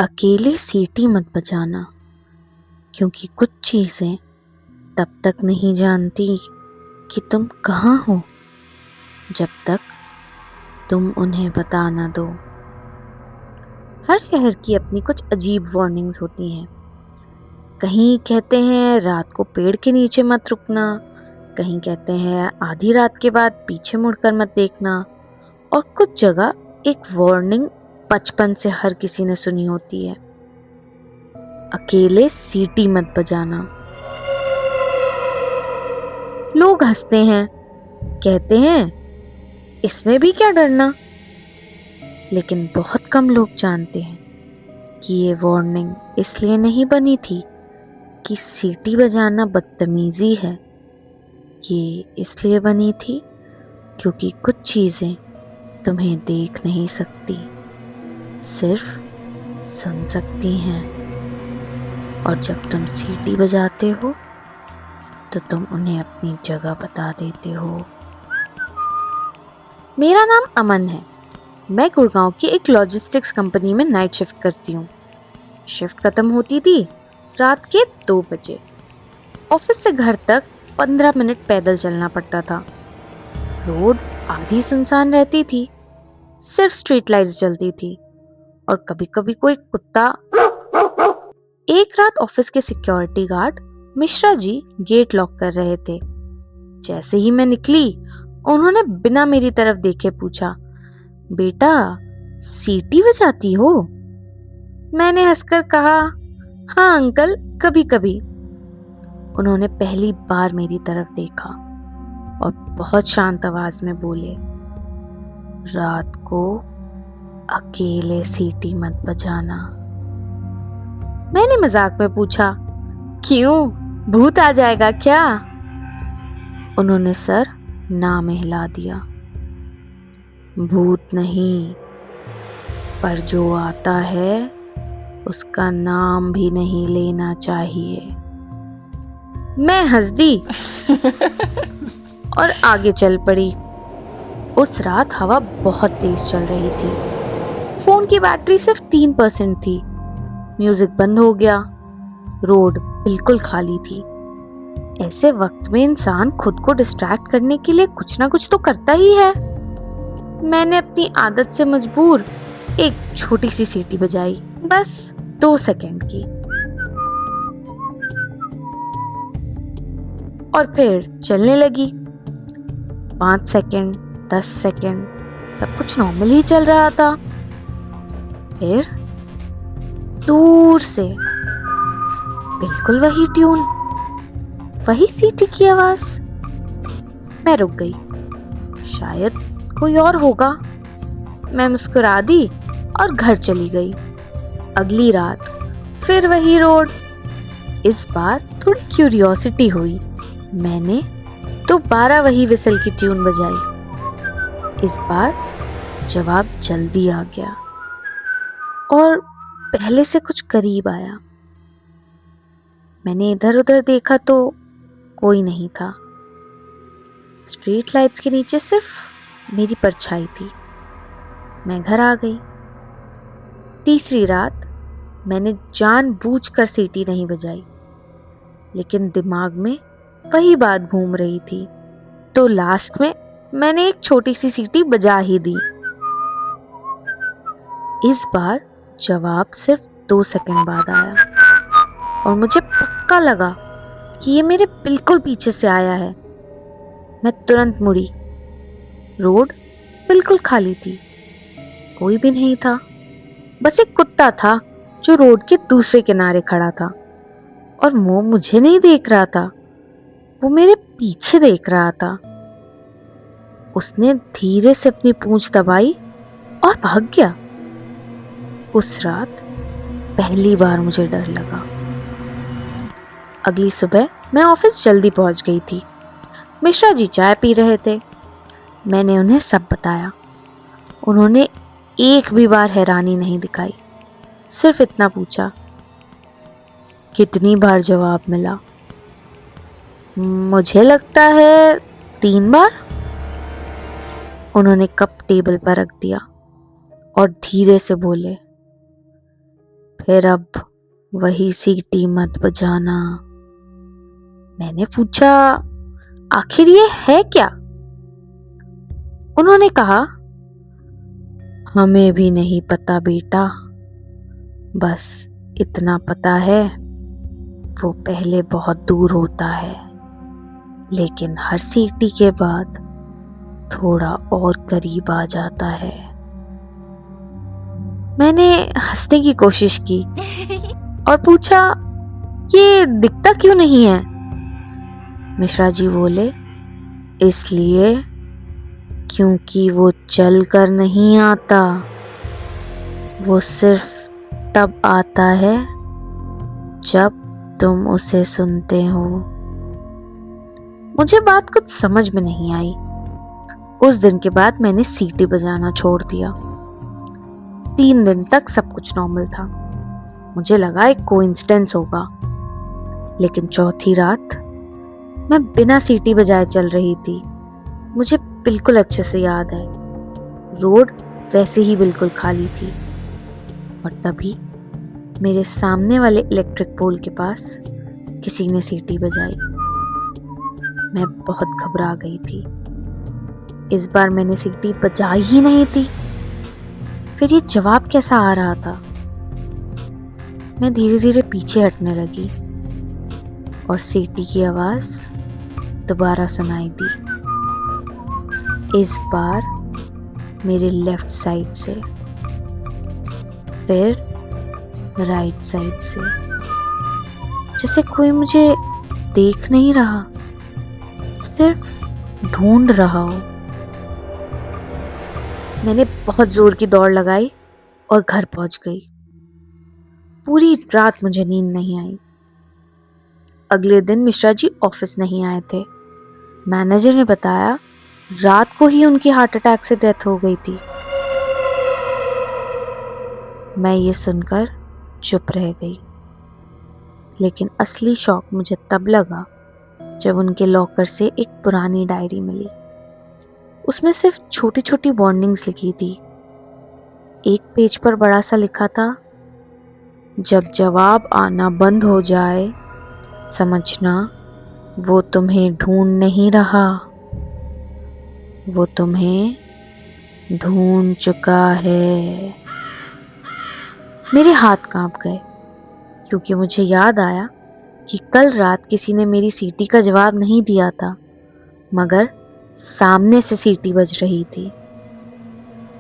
अकेले सीटी मत बजाना, क्योंकि कुछ चीजें तब तक नहीं जानती कि तुम कहाँ हो जब तक तुम उन्हें बता न दो। हर शहर की अपनी कुछ अजीब वार्निंग्स होती हैं। कहीं कहते हैं रात को पेड़ के नीचे मत रुकना, कहीं कहते हैं आधी रात के बाद पीछे मुड़कर मत देखना, और कुछ जगह एक वार्निंग बचपन से हर किसी ने सुनी होती है, अकेले सीटी मत बजाना। लोग हंसते हैं, कहते हैं इसमें भी क्या डरना, लेकिन बहुत कम लोग जानते हैं कि ये वार्निंग इसलिए नहीं बनी थी कि सीटी बजाना बदतमीजी है। ये इसलिए बनी थी क्योंकि कुछ चीजें तुम्हें देख नहीं सकती, सिर्फ सुन सकती हैं। और जब तुम सीटी बजाते हो तो तुम उन्हें अपनी जगह बता देते हो। मेरा नाम अमन है। मैं गुड़गांव की एक लॉजिस्टिक्स कंपनी में नाइट शिफ्ट करती हूँ। शिफ्ट खत्म होती थी रात के 2 बजे। ऑफिस से घर तक 15 मिनट पैदल चलना पड़ता था। रोड आधी सुनसान रहती थी, सिर्फ स्ट्रीट लाइट्स जलती थी और कभी कभी कोई कुत्ता। एक रात ऑफिस के security guard Mishra ji gate lock कर रहे थे। जैसे ही मैं निकली, उन्होंने बिना मेरी तरफ देखे पूछा, बेटा सीटी बजाती हो? मैंने हंसकर कहा, हाँ अंकल, कभी कभी। उन्होंने पहली बार मेरी तरफ देखा और बहुत शांत आवाज में बोले, रात को अकेले सीटी मत बजाना। मैंने मजाक में पूछा, क्यों, भूत आ जाएगा क्या? उन्होंने सर ना में हिला दिया। भूत नहीं, पर जो आता है उसका नाम भी नहीं लेना चाहिए। मैं हंस दी और आगे चल पड़ी। उस रात हवा बहुत तेज चल रही थी। फोन की बैटरी सिर्फ 3% थी। म्यूजिक बंद हो गया। रोड बिल्कुल खाली थी। ऐसे वक्त में इंसान खुद को डिस्ट्रैक्ट करने के लिए कुछ ना कुछ तो करता ही है। मैंने अपनी आदत से मजबूर एक छोटी सी सीटी बजाई, बस 2 सेकंड की, और फिर चलने लगी। 5 सेकंड, 10 सेकंड, सब कुछ नॉर्मल ही चल रहा था। फिर दूर से बिल्कुल वही ट्यून, वही सीटी की आवाज। मैं रुक गई, शायद कोई और होगा। मैं मुस्कुरा दी और घर चली गई। अगली रात फिर वही रोड। इस बार थोड़ी क्यूरियोसिटी हुई। मैंने दोबारा वही विसल की ट्यून बजाई। इस बार जवाब जल्दी आ गया और पहले से कुछ करीब आया। मैंने इधर उधर देखा तो कोई नहीं था। स्ट्रीट लाइट्स के नीचे सिर्फ मेरी परछाई थी। मैं घर आ गई। तीसरी रात मैंने जानबूझकर सीटी नहीं बजाई, लेकिन दिमाग में वही बात घूम रही थी, तो लास्ट में मैंने एक छोटी सी सीटी बजा ही दी। इस बार जवाब सिर्फ 2 सेकंड बाद आया और मुझे पक्का लगा कि ये मेरे बिल्कुल पीछे से आया है। मैं तुरंत मुड़ी। रोड बिल्कुल खाली थी, कोई भी नहीं था। बस एक कुत्ता था जो रोड के दूसरे किनारे खड़ा था, और वो मुझे नहीं देख रहा था, वो मेरे पीछे देख रहा था। उसने धीरे से अपनी पूंछ दबाई और भाग गया। उस रात पहली बार मुझे डर लगा। अगली सुबह मैं ऑफिस जल्दी पहुंच गई थी। मिश्रा जी चाय पी रहे थे। मैंने उन्हें सब बताया। उन्होंने एक भी बार हैरानी नहीं दिखाई, सिर्फ इतना पूछा, कितनी बार जवाब मिला? मुझे लगता है 3 बार। उन्होंने कप टेबल पर रख दिया और धीरे से बोले, फिर अब वही सीटी मत बजाना। मैंने पूछा, आखिर ये है क्या? उन्होंने कहा, हमें भी नहीं पता बेटा, बस इतना पता है वो पहले बहुत दूर होता है, लेकिन हर सीटी के बाद थोड़ा और करीब आ जाता है। मैंने हंसने की कोशिश की और पूछा, ये दिखता क्यों नहीं है? मिश्रा जी बोले, इसलिए क्योंकि वो चल कर नहीं आता, वो सिर्फ तब आता है जब तुम उसे सुनते हो। मुझे बात कुछ समझ में नहीं आई। उस दिन के बाद मैंने सीटी बजाना छोड़ दिया। 3 दिन तक सब कुछ नॉर्मल था। मुझे लगा एक कोइंसिडेंस होगा, लेकिन चौथी रात मैं बिना सीटी बजाए चल रही थी। मुझे बिल्कुल अच्छे से याद है, रोड वैसे ही बिल्कुल खाली थी और तभी मेरे सामने वाले इलेक्ट्रिक पोल के पास किसी ने सीटी बजाई। मैं बहुत घबरा गई थी। इस बार मैंने सीटी बजाई ही नहीं थी। फिर ये जवाब कैसा आ रहा था? मैं धीरे धीरे पीछे हटने लगी और सीटी की आवाज दोबारा सुनाई दी, इस बार मेरे लेफ्ट साइड से, फिर राइट साइड से, जैसे कोई मुझे देख नहीं रहा, सिर्फ ढूंढ रहा हो। मैंने बहुत जोर की दौड़ लगाई और घर पहुंच गई। पूरी रात मुझे नींद नहीं आई। अगले दिन मिश्रा जी ऑफिस नहीं आए थे। मैनेजर ने बताया रात को ही उनकी हार्ट अटैक से डेथ हो गई थी। मैं ये सुनकर चुप रह गई, लेकिन असली शॉक मुझे तब लगा जब उनके लॉकर से एक पुरानी डायरी मिली। उसमें सिर्फ छोटी छोटी वार्निंग्स लिखी थी। एक पेज पर बड़ा सा लिखा था, जब जवाब आना बंद हो जाए समझना वो तुम्हें ढूंढ नहीं रहा, वो तुम्हें ढूंढ चुका है। मेरे हाथ कांप गए क्योंकि मुझे याद आया कि कल रात किसी ने मेरी सीटी का जवाब नहीं दिया था, मगर सामने से सीटी बज रही थी।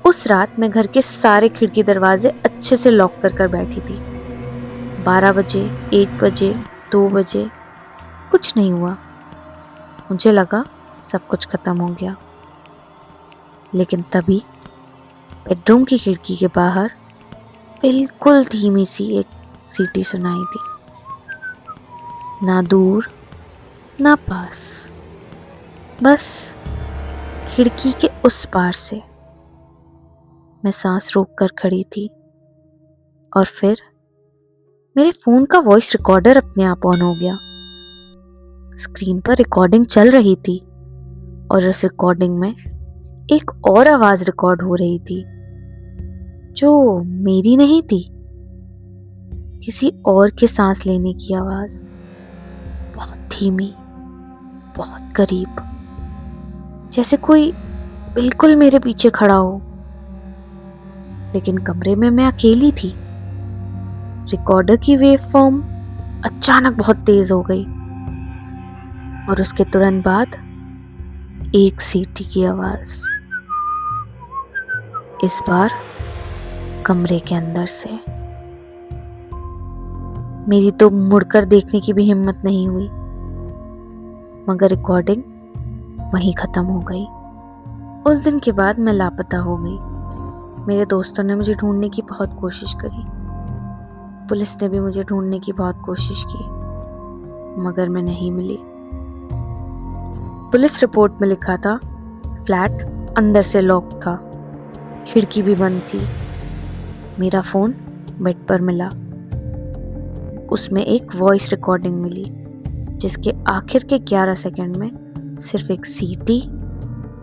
उस रात मैं घर के सारे खिड़की दरवाजे अच्छे से लॉक कर बैठी थी। 12 बजे, 1 बजे, 2 बजे, कुछ नहीं हुआ। मुझे लगा सब कुछ खत्म हो गया, लेकिन तभी बेडरूम की खिड़की के बाहर बिल्कुल धीमी सी एक सीटी सुनाई दी। ना दूर ना पास, बस खिड़की के उस पार से। मैं सांस रोक कर खड़ी थी और फिर मेरे फोन का वॉइस रिकॉर्डर अपने आप ऑन हो गया। स्क्रीन पर रिकॉर्डिंग चल रही थी और उस रिकॉर्डिंग में एक और आवाज रिकॉर्ड हो रही थी जो मेरी नहीं थी, किसी और के सांस लेने की आवाज, बहुत धीमी, बहुत करीब, जैसे कोई बिल्कुल मेरे पीछे खड़ा हो। लेकिन कमरे में मैं अकेली थी। रिकॉर्डर की वेव फॉर्म अचानक बहुत तेज हो गई और उसके तुरंत बाद एक सीटी की आवाज, इस बार कमरे के अंदर से। मेरी तो मुड़कर देखने की भी हिम्मत नहीं हुई, मगर रिकॉर्डिंग वहीं खत्म हो गई। उस दिन के बाद मैं लापता हो गई। मेरे दोस्तों ने मुझे ढूंढने की बहुत कोशिश करी, पुलिस ने भी मुझे ढूंढने की बहुत कोशिश की, मगर मैं नहीं मिली। पुलिस रिपोर्ट में लिखा था फ्लैट अंदर से लॉक था, खिड़की भी बंद थी। मेरा फोन बेड पर मिला, उसमें एक वॉइस रिकॉर्डिंग मिली जिसके आखिर के 11 सेकंड में सिर्फ एक सीटी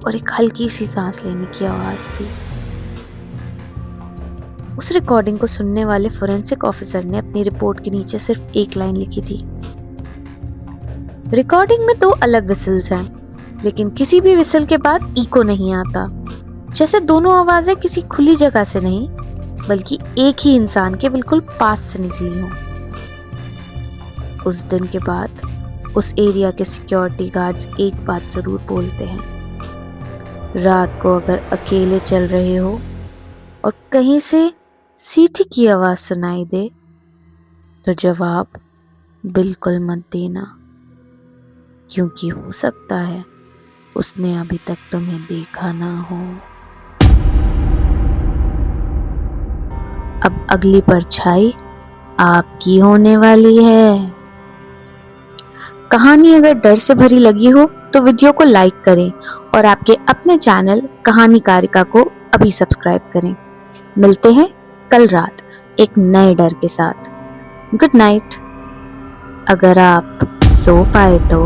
और एक हल्की सी सांस लेने की आवाज थी। उस रिकॉर्डिंग को सुनने वाले फोरेंसिक ऑफिसर ने अपनी रिपोर्ट के नीचे सिर्फ एक लाइन लिखी थी। रिकॉर्डिंग में 2 अलग विसल्स हैं, लेकिन किसी भी विसल के बाद इको नहीं आता, जैसे दोनों आवाजें किसी खुली जगह से नहीं बल्कि एक ही इंसान के बिल्कुल पास से निकली हों। उस दिन के बाद उस एरिया के सिक्योरिटी गार्ड्स एक बात जरूर बोलते हैं, रात को अगर अकेले चल रहे हो और कहीं से सीटी की आवाज सुनाई दे तो जवाब बिल्कुल मत देना, क्योंकि हो सकता है उसने अभी तक तुम्हें देखा ना हो। अब अगली परछाई आपकी होने वाली है। कहानी अगर डर से भरी लगी हो तो वीडियो को लाइक करें और आपके अपने चैनल कहानी कारिका को अभी सब्सक्राइब करें। मिलते हैं कल रात एक नए डर के साथ। Good night. अगर आप सो पाए तो